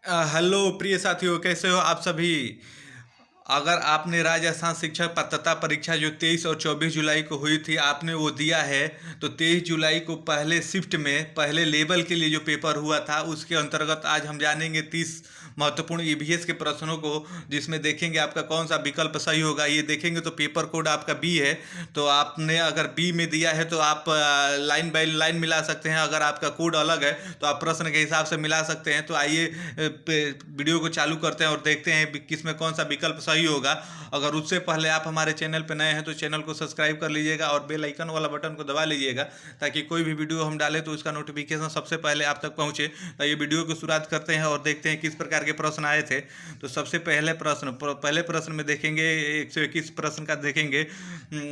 Hello प्रिय साथियों, कैसे हो आप सभी। अगर आपने राजस्थान शिक्षक पात्रता परीक्षा जो 23 और 24 जुलाई को हुई थी आपने वो दिया है, तो 23 जुलाई को पहले शिफ्ट में पहले लेवल के लिए जो पेपर हुआ था उसके अंतर्गत आज हम जानेंगे 30 महत्वपूर्ण ईवीएस के प्रश्नों को, जिसमें देखेंगे आपका कौन सा विकल्प सही होगा। ये देखेंगे तो पेपर कोड आपका बी है, तो आपने अगर बी में दिया है तो आप लाइन बाय लाइन मिला सकते हैं। अगर आपका कोड अलग है तो आप प्रश्न के हिसाब से मिला सकते हैं। तो आइए वीडियो को चालू करते हैं और देखते हैं किस में कौन सा विकल्प सही होगा। अगर उससे पहले आप हमारे चैनल पर नए हैं तो चैनल को सब्सक्राइब कर लीजिएगा और बेल आइकन वाला बटन को दबा लीजिएगा, ताकि कोई भी वीडियो हम डालें तो उसका नोटिफिकेशन सबसे पहले आप तक पहुंचे। तो ये वीडियो को शुरुआत करते हैं और देखते हैं किस प्रकार के प्रश्न आए थे। तो सबसे पहले प्रश्न में देखेंगे 121 प्रश्न का देखेंगे।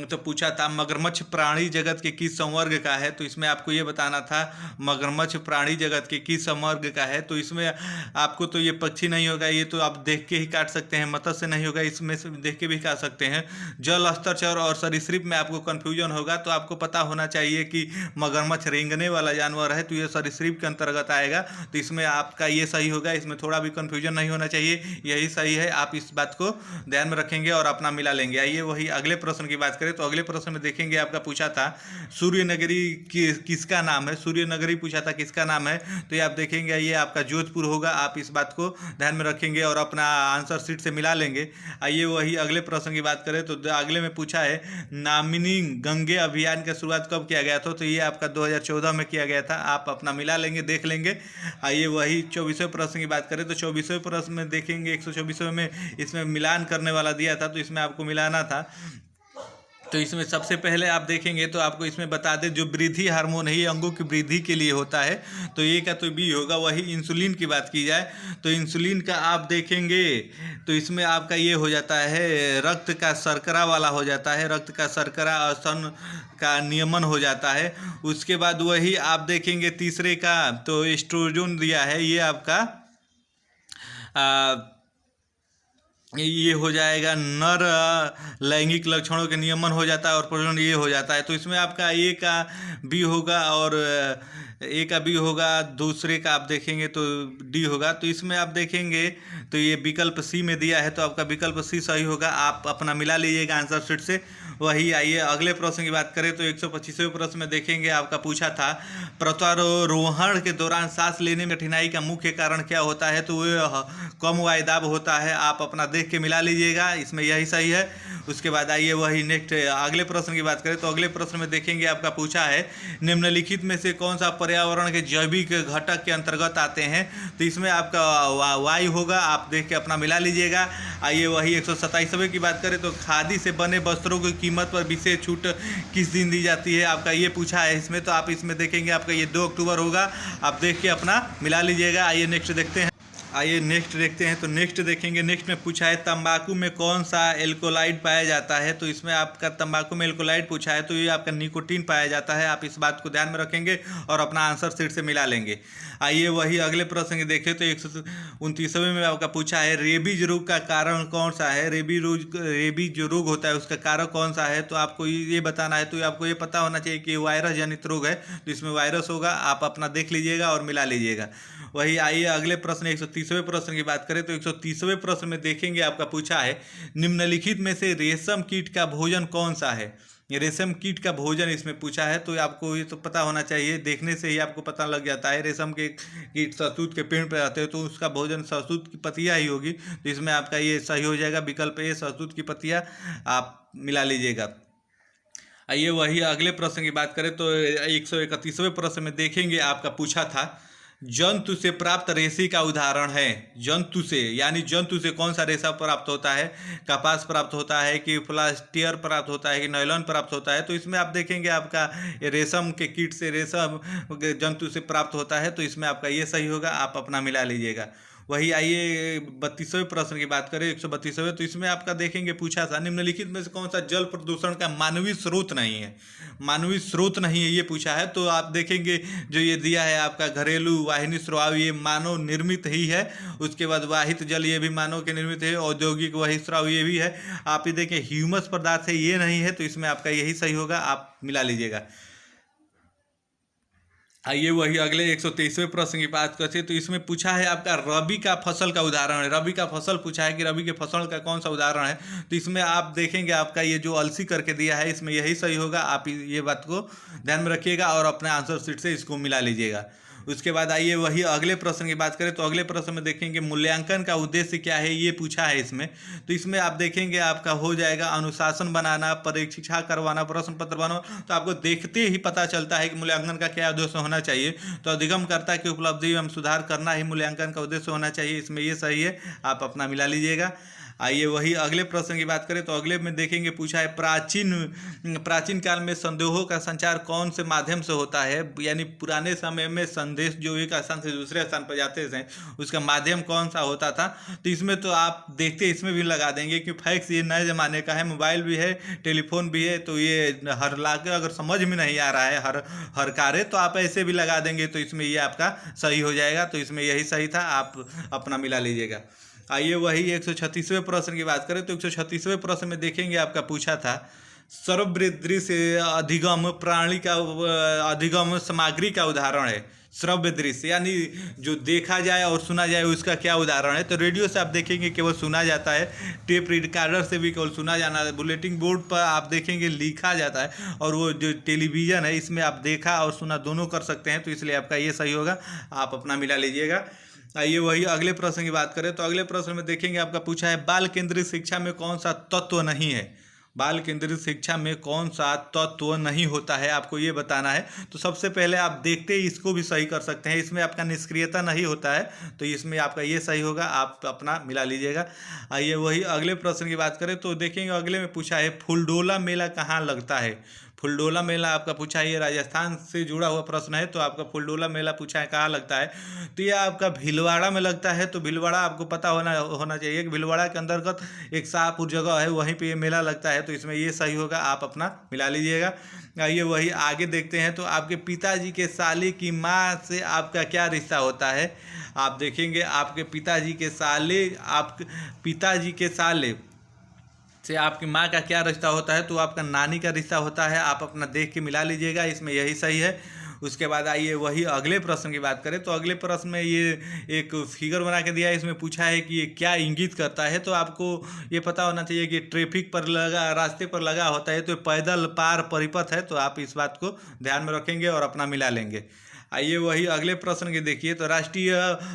तो पूछा था मगरमच्छ प्राणी जगत के किस संवर्ग का है। तो इसमें आपको ये बताना था मगरमच्छ प्राणी जगत के किस संवर्ग का है। तो इसमें आपको तो ये पक्षी नहीं होगा, ये तो आप देख के ही काट सकते हैं। मत्स्य नहीं होगा, इसमें से देख के भी काट सकते हैं। जल स्तर और सरीसृप में आपको कंफ्यूजन होगा, तो आपको पता होना चाहिए कि मगरमच्छ रेंगने वाला जानवर है तो ये सरीसृप के अंतर्गत आएगा। तो इसमें आपका ये सही होगा, इसमें थोड़ा भी कंफ्यूजन नहीं होना चाहिए, यही सही है। आप इस बात को ध्यान में रखेंगे और अपना मिला लेंगे। आइए वही अगले प्रश्न की बात करें तो अगले प्रश्न में देखेंगे आपका पूछा था सूर्य नगरी किसका नाम है। सूर्य नगरी पूछा था किसका नाम है, तो ये आप देखेंगे ये आपका जोधपुर होगा। आप इस बात को ध्यान में रखेंगे और अपना आंसर शीट से मिला लेंगे। आइए वही अगले प्रश्न की बात करें तो अगले में पूछा है नामिनी गंगे अभियान की शुरुआत कब किया गया था। तो ये आपका 2014 में किया गया था। आप अपना मिला लेंगे, देख लेंगे। आइए वही 24वें प्रश्न की बात करें तो 24वें प्रश्न में देखेंगे 124वें में इसमें मिलान करने वाला दिया था, तो इसमें आपको मिलाना था। तो इसमें सबसे पहले आप देखेंगे तो आपको इसमें बता दें जो वृद्धि हार्मोन है ये अंगों की वृद्धि के लिए होता है, तो ए का तो बी होगा। वही इंसुलिन की बात की जाए तो इंसुलिन का आप देखेंगे तो इसमें आपका ये हो जाता है रक्त का शर्करा वाला हो जाता है। रक्त का शर्करा और स्तन का नियमन हो जाता है। उसके बाद वही आप देखेंगे तीसरे का तो एस्ट्रोजन दिया है, ये आपका ये हो जाएगा नर लैंगिक लक्षणों के नियमन हो जाता है और प्रजनन ये हो जाता है। तो इसमें आपका ए का बी होगा और ए का बी होगा। दूसरे का आप देखेंगे तो डी होगा। तो इसमें आप देखेंगे तो ये विकल्प सी में दिया है, तो आपका विकल्प सी सही होगा। आप अपना मिला लीजिएगा आंसर शीट से। वही आइए अगले प्रश्न की बात करें तो 125वें प्रश्न में देखेंगे आपका पूछा था पर्वतारोहण के दौरान सांस लेने में कठिनाई का मुख्य कारण क्या होता है। तो वो कम वायुदाब होता है। आप अपना देख के मिला लीजिएगा, इसमें यही सही है। उसके बाद आइए वही नेक्स्ट अगले प्रश्न की बात करें तो अगले प्रश्न में देखेंगे आपका पूछा है निम्नलिखित में से कौन सा पर्यावरण के जैविक घटक के अंतर्गत आते हैं। तो इसमें आपका वायु होगा। आप देख के अपना मिला लीजिएगा। आइए वही 127वें की बात करें तो खादी से बने वस्त्रों की कीमत पर विशेष छूट किस दिन दी जाती है। आपका ये पूछा है इसमें, तो आप इसमें देखेंगे आपका ये 2 अक्टूबर होगा। आप देख के अपना मिला लीजिएगा। आइए नेक्स्ट देखते हैं। आइए नेक्स्ट देखते हैं तो नेक्स्ट देखेंगे नेक्स्ट में पूछा है तंबाकू में कौन सा एल्कोलाइड पाया जाता है। तो इसमें आपका तंबाकू में एल्कोलाइड पूछा है तो ये आपका निकोटीन पाया जाता है। आप इस बात को ध्यान में रखेंगे और अपना आंसर शीट से मिला लेंगे। आइए वही अगले प्रश्न देखें तो 129वें में आपका पूछा है रेबीज रोग का कारण कौन सा है। रेबीज जो रोग होता है उसका कारक कौन सा है। तो आपको ये बताना है, तो आपको ये पता होना चाहिए कि वायरस जनित रोग है, तो इसमें वायरस होगा। आप अपना देख लीजिएगा और मिला लीजिएगा। वही आइए अगले प्रश्न 130वें प्रश्न की बात करें तो 130वें प्रश्न में देखेंगे आपका पूछा है निम्नलिखित में से रेशम कीट का भोजन कौन सा है। ये रेशम कीट का भोजन इसमें पूछा है, तो आपको ये तो पता होना चाहिए, देखने से ही आपको पता लग जाता है। रेशम के कीट शहतूत के पेड़ पर आते हैं तो उसका भोजन शहतूत की पत्तियाँ ही होगी। तो इसमें आपका ये सही हो जाएगा, विकल्प ए शहतूत की पत्तियाँ। आप मिला लीजिएगा। आइए वही अगले प्रश्न की बात करें तो 131वें प्रश्न में देखेंगे आपका पूछा था जंतु से प्राप्त रेशे का उदाहरण है। जंतु से यानी जंतु से कौन सा रेशा प्राप्त होता है। कपास प्राप्त होता है कि फ्लास्टियर प्राप्त होता है कि नायलॉन प्राप्त होता है। तो इसमें आप देखेंगे आपका रेशम के कीट से रेशम जंतु से प्राप्त होता है, तो इसमें आपका ये सही होगा। आप अपना मिला लीजिएगा। वही आइए 32वें प्रश्न की बात करें 132वें, तो इसमें आपका देखेंगे पूछा था निम्नलिखित में से कौन सा जल प्रदूषण का मानवीय स्रोत नहीं है। मानवीय स्रोत नहीं है ये पूछा है, तो आप देखेंगे जो ये दिया है आपका घरेलू वाहिनी स्राव ये मानव निर्मित ही है। उसके बाद वाहित जल ये भी मानव के निर्मित है। औद्योगिक वही स्राव ये भी है। आप ये देखें ह्यूमस पदार्थ है ये नहीं है, तो इसमें आपका यही सही होगा। आप मिला लीजिएगा। आइए वही अगले 123वें प्रश्न की बात करते हैं। तो इसमें पूछा है आपका रबी का फसल का उदाहरण है। रबी का फसल पूछा है कि रबी के फसल का कौन सा उदाहरण है। तो इसमें आप देखेंगे आपका ये जो अलसी करके दिया है इसमें यही सही होगा। आप ये बात को ध्यान में रखिएगा और अपने आंसर शीट से इसको मिला लीजिएगा। उसके बाद आइए वही अगले प्रश्न की बात करें। तो अगले प्रश्न में देखेंगे मूल्यांकन का उद्देश्य क्या है, ये पूछा है इसमें। तो इसमें आप देखेंगे आपका हो जाएगा अनुशासन बनाना, परीक्षा करवाना, प्रश्न पत्र बनाना। तो आपको देखते ही पता चलता है कि मूल्यांकन का क्या उद्देश्य होना चाहिए। तो अधिगमकर्ता की उपलब्धि एवं सुधार करना ही मूल्यांकन का उद्देश्य होना चाहिए। इसमें ये सही है, आप अपना मिला लीजिएगा। आइए वही अगले प्रश्न की बात करें। तो अगले में देखेंगे पूछा है प्राचीन काल में संदेहों का संचार कौन से माध्यम से होता है, यानी पुराने समय में संदेश जो एक स्थान से दूसरे स्थान पर जाते थे उसका माध्यम कौन सा होता था। तो इसमें तो आप देखते इसमें भी लगा देंगे कि फैक्स ये नए ज़माने का है, मोबाइल भी है, टेलीफोन भी है। तो ये हर लाके अगर समझ में नहीं आ रहा है हर कार्य तो आप ऐसे भी लगा देंगे। तो इसमें ये आपका सही हो जाएगा। तो इसमें यही सही था, आप अपना मिला लीजिएगा। आइए वही 136वें प्रश्न की बात करें। तो 136वें प्रश्न में देखेंगे आपका पूछा था श्रव्य से अधिगम प्राणी का अधिगम सामग्री का उदाहरण है। श्रव्य दृश्य यानी जो देखा जाए और सुना जाए उसका क्या उदाहरण है। तो रेडियो से आप देखेंगे केवल सुना जाता है, टेप रिकॉर्डर से भी केवल सुना जाना है, बुलेटिन बोर्ड पर आप देखेंगे लिखा जाता है, और वो जो टेलीविज़न है इसमें आप देखा और सुना दोनों कर सकते हैं। तो इसलिए आपका ये सही होगा, आप अपना मिला लीजिएगा। आइए वही अगले प्रश्न की बात करें। तो अगले प्रश्न में देखेंगे आपका पूछा है बाल केंद्रित शिक्षा में कौन सा तत्व नहीं है। बाल केंद्रित शिक्षा में कौन सा तत्व नहीं होता है, आपको ये बताना है। तो सबसे पहले आप देखते ही इसको भी सही कर सकते हैं। इसमें आपका निष्क्रियता नहीं होता है, तो इसमें आपका ये सही होगा, आप अपना मिला लीजिएगा। आइए वही अगले प्रश्न की बात करें। तो देखेंगे अगले में पूछा है फूलडोला मेला कहाँ लगता है। फूलडोला मेला आपका पूछा है, ये राजस्थान से जुड़ा हुआ प्रश्न है। तो आपका फूलडोला मेला पूछा है कहाँ लगता है। तो ये आपका भीलवाड़ा में लगता है। तो भीलवाड़ा आपको पता होना चाहिए कि भीलवाड़ा के अंतर्गत एक शाहपुर जगह है, वहीं पे ये मेला लगता है। तो इसमें ये सही होगा, आप अपना मिला लीजिएगा। आइए वही आगे देखते हैं। तो आपके पिताजी के साले की माँ से आपका क्या रिश्ता होता है। आप देखेंगे आपके पिताजी के साले से आपकी माँ का क्या रिश्ता होता है। तो आपका नानी का रिश्ता होता है, आप अपना देख के मिला लीजिएगा। इसमें यही सही है। उसके बाद आइए वही अगले प्रश्न की बात करें। तो अगले प्रश्न में ये एक फिगर बना के दिया है, इसमें पूछा है कि ये क्या इंगित करता है। तो आपको ये पता होना चाहिए कि ट्रैफिक पर लगा, रास्ते पर लगा होता है, तो पैदल पार परिपथ है। तो आप इस बात को ध्यान में रखेंगे और अपना मिला लेंगे। आइए वही अगले प्रश्न के देखिए। तो राष्ट्रीय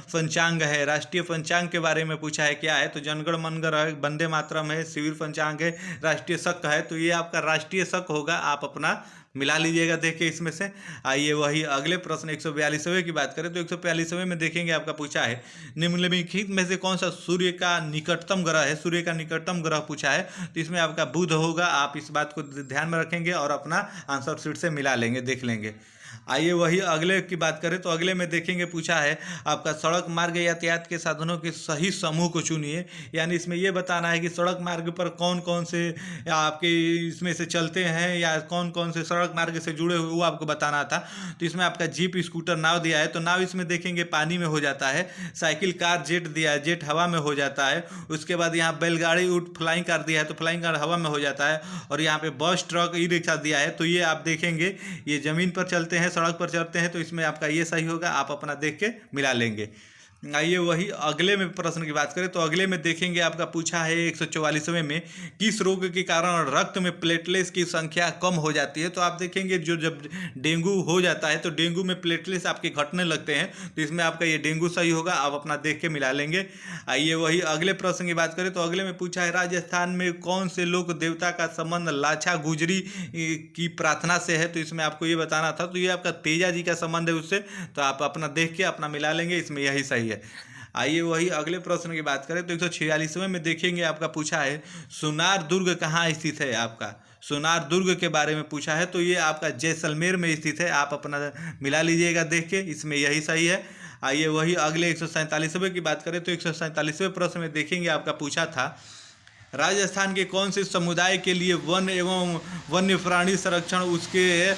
पंचांग है, राष्ट्रीय पंचांग के बारे में पूछा है क्या है। तो जनगण मनगण है, वंदे मातरम है, शिविर पंचांग है, राष्ट्रीय शक है। तो ये आपका राष्ट्रीय शक होगा, आप अपना मिला लीजिएगा देखिए इसमें से। आइए वही अगले प्रश्न 142वें की बात करें। तो 142वें में देखेंगे आपका पूछा है निम्नलिखित में से कौन सा सूर्य का निकटतम ग्रह है। सूर्य का निकटतम ग्रह पूछा है, तो इसमें आपका बुध होगा। आप इस बात को ध्यान में रखेंगे और अपना आंसर शीट से मिला लेंगे, देख लेंगे। आइए वही अगले की बात करें। तो अगले में देखेंगे पूछा है आपका सड़क मार्ग यातायात के साधनों के सही समूह को चुनिए। यानी इसमें यह बताना है कि सड़क मार्ग पर कौन कौन से आपके इसमें से चलते हैं या कौन कौन से सड़क मार्ग से जुड़े हुए, वो आपको बताना था। तो इसमें आपका जीप, स्कूटर, नाव दिया है। तो नाव इसमें देखेंगे पानी में हो जाता है। साइकिल, कार, जेट दिया है, जेट हवा में हो जाता है। उसके बाद यहाँ बैलगाड़ी, ऊँट, फ्लाइंग कार दिया है, तो फ्लाइंग कार हवा में हो जाता है। और यहाँ पे बस, ट्रक, ई रिक्शा दिया है। तो ये आप देखेंगे ये ज़मीन पर चलते हैं, सड़क पर चलते हैं। तो इसमें आपका ये सही होगा, आप अपना देख के मिला लेंगे। आइए वही अगले में प्रश्न की बात करें। तो अगले में देखेंगे आपका पूछा है 144वें में किस रोग के कारण रक्त में प्लेटलेट्स की संख्या कम हो जाती है। तो आप देखेंगे जब डेंगू हो जाता है तो डेंगू में प्लेटलेट्स आपके घटने लगते हैं। तो इसमें आपका ये डेंगू सही होगा, आप अपना देख के मिला लेंगे। आइए वही अगले प्रश्न की बात करें। तो अगले में पूछा है राजस्थान में कौन से लोक देवता का संबंध लाछा गुजरी की प्रार्थना से है। तो इसमें आपको ये बताना था। तो ये आपका तेजा जी का संबंध है उससे। तो आप अपना देख के अपना मिला लेंगे, इसमें यही सही है। आइए वही अगले प्रश्न की बात करें। तो 146वें में देखेंगे आपका पूछा है सोनार दुर्ग कहाँ स्थित है। आपका सोनार दुर्ग के बारे में पूछा है। तो ये आपका जैसलमेर में स्थित है, आप अपना मिला लीजिएगा देख के, इसमें यही सही है। आइए वही अगले 147वें की बात करें। तो 147वें प्रश्न में देखेंगे आपका पूछा था राजस्थान के कौन से समुदाय के लिए वन एवं वन्य प्राणी संरक्षण उसके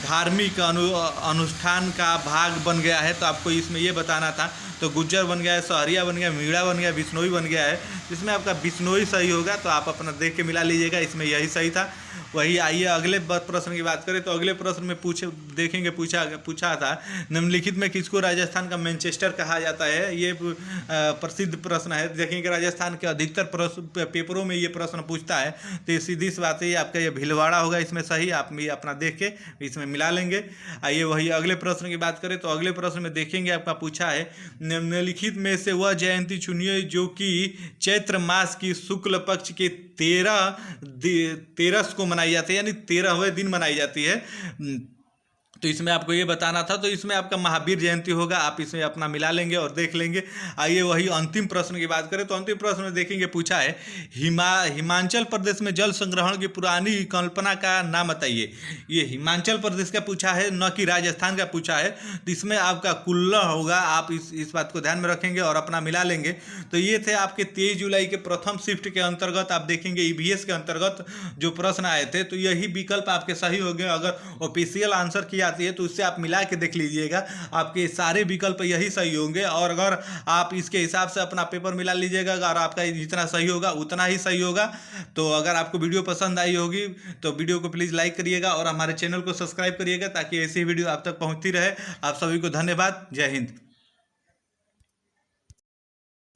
धार्मिक अनुष्ठान का भाग बन गया है। तो आपको इसमें ये बताना था। तो गुज्जर बन गया है, सहरिया बन गया, मीणा बन गया, बिश्नोई बन गया है। इसमें आपका बिश्नोई सही होगा, तो आप अपना देख के मिला लीजिएगा, इसमें यही सही था। वही आइए अगले प्रश्न की बात करें, तो अगले प्रश्न में देखेंगे पूछा था निम्नलिखित में किसको राजस्थान का मैनचेस्टर कहा जाता है। ये प्रसिद्ध प्रश्न है। देखेंगे राजस्थान के अधिकतर पेपरों में ये प्रश्न पूछता है, तो सीधी सी बात है आपका ये भीलवाड़ा होगा इसमें सही। आप भी अपना देख के इसमें मिला लेंगे। आइए वही अगले प्रश्न की बात करें, तो अगले प्रश्न में देखेंगे आपका पूछा है निम्नलिखित में से वह जयंती चुनिए जो कि चैत्र मास की शुक्ल पक्ष के 13 को मनाई जाती है, यानी 13वें दिन मनाई जाती है। तो इसमें आपको ये बताना था। तो इसमें आपका महावीर जयंती होगा, आप इसमें अपना मिला लेंगे और देख लेंगे। आइए वही अंतिम प्रश्न की बात करें, तो अंतिम प्रश्न में देखेंगे पूछा है हिमाचल प्रदेश में जल संग्रहण की पुरानी कल्पना का नाम बताइए। ये हिमाचल प्रदेश का पूछा है, न कि राजस्थान का पूछा है। तो इसमें आपका कुल्ला होगा, आप इस बात को ध्यान में रखेंगे और अपना मिला लेंगे। तो ये थे आपके 23 जुलाई के प्रथम शिफ्ट के अंतर्गत आप देखेंगे EVS के अंतर्गत जो प्रश्न आए थे, तो यही विकल्प आपके सही हो गए। अगर ऑफिशियल आंसर किया आती है तो उससे आप मिला के देख लीजिएगा, आपके सारे विकल्प यही सही होंगे। और अगर आप इसके हिसाब से अपना पेपर मिला लीजिएगा, अगर आपका जितना सही होगा उतना ही सही होगा। तो अगर आपको वीडियो पसंद आई होगी तो वीडियो को प्लीज़ लाइक करिएगा और हमारे चैनल को सब्सक्राइब करिएगा, ताकि ऐसी वीडियो आप तक पहुंचती रहे। आप सभी को धन्यवाद। जय हिंद।